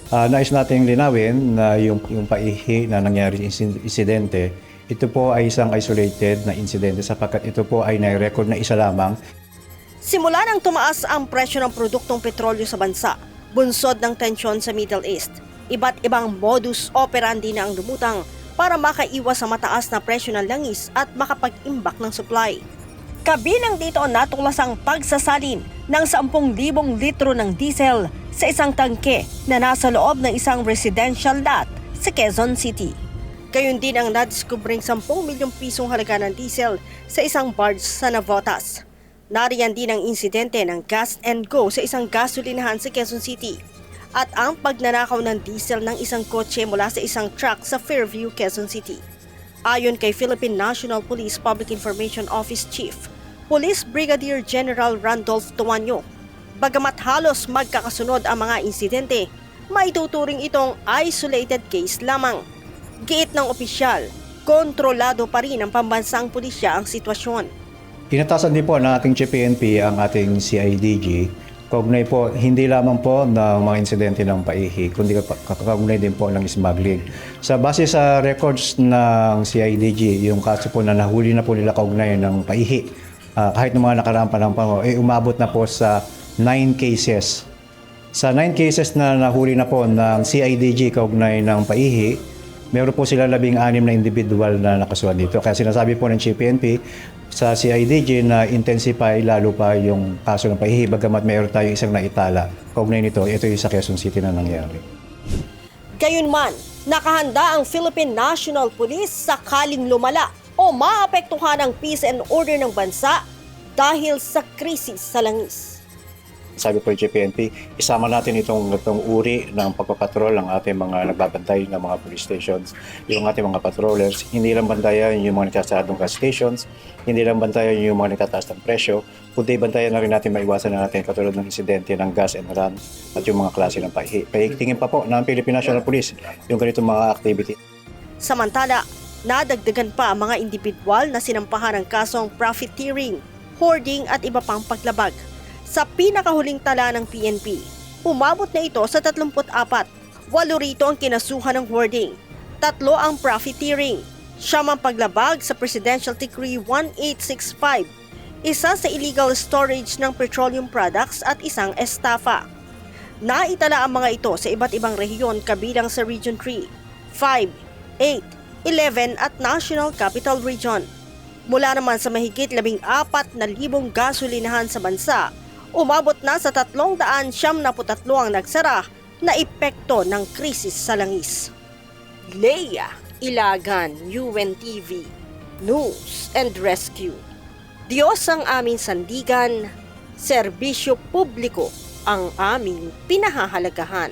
Nais nating linawin na yung paihi na nangyari insidente, ito po ay isang isolated na insidente sapagkat ito po ay nai-record na isa lamang. Simula nang tumaas ang presyo ng produktong petrolyo sa bansa, bunsod ng tensyon sa Middle East, iba't ibang modus operandi na ang lumutang para makaiwas sa mataas na presyo ng langis at makapag-imbak ng supply. Kabilang dito natuklasang pagsasalin ng 10,000 litro ng diesel sa isang tangke na nasa loob ng isang residential lot sa Quezon City. Gayon din ang nadiskubring 10 milyong pisong halaga ng diesel sa isang barge sa Navotas. Nariyan din ang insidente ng gas and go sa isang gasolinahan sa Quezon City at ang pagnanakaw ng diesel ng isang kotse mula sa isang truck sa Fairview, Quezon City. Ayon kay Philippine National Police Public Information Office Chief, Police Brigadier General Randolph Tuanyo, bagamat halos magkakasunod ang mga insidente, maituturing itong isolated case lamang. Giit ng opisyal, kontrolado pa rin ng pambansang pulisya ang sitwasyon. Inatasan din po ng ating PNP ang ating CIDG. Kaugnay po, hindi lamang po ng mga insidente ng paihi, kundi kaugnay din po ng smuggling. Sa base sa records ng CIDG, yung kaso po na nahuli na po nila kaugnay ng paihi, kahit ng mga nakaraang panahon, umabot na po sa 9 cases. Sa 9 cases na nahuli na po ng CIDG kaugnay ng paihi, meron po sila 16 na individual na nakasuhan dito. Kaya sinasabi po ng PNP sa CIDG na intensify lalo pa yung kaso ng paihi, bagamat mayroon tayo isang naitala. Kaugnay nito, ito yung sa Quezon City na nangyari. Gayunman, nakahanda ang Philippine National Police sakaling lumala o maapektuhan ang peace and order ng bansa dahil sa krisis sa langis. Sabi po yung PNP, isama natin itong uri ng pagpapatrol ng ating mga nagbabantay ng mga police stations, yung ating mga patrollers. Hindi lang bantayan yung mga nagsasadong gas stations, hindi lang bantayan yung mga nagtataas ng presyo, kundi bantayan na rin natin maiwasan na natin katulad ng insidente ng gas and run at yung mga klase ng paihi. Paigtingin pa po ng Philippine National Police yung ganitong mga activity. Samantala, nadagdagan pa ang mga individual na sinampahan ng kasong profiteering, hoarding at iba pang paglabag. Sa pinakahuling tala ng PNP, umabot na ito sa 34. 8 rito ang kinasuhan ng hoarding, 3 ang profiteering, 9 ang paglabag sa Presidential Decree 1865, isa sa illegal storage ng petroleum products at isang estafa. Naitala ang mga ito sa iba't ibang rehiyon kabilang sa Region 3, 5, 8, 11 at National Capital Region. Mula naman sa mahigit 14,000 gasolinahan sa bansa, umabot na sa 373 ang nagsara na epekto ng krisis sa langis. Leia Ilagan, UNTV, News and Rescue. Diyos ang aming sandigan, serbisyo publiko ang aming pinahahalagahan.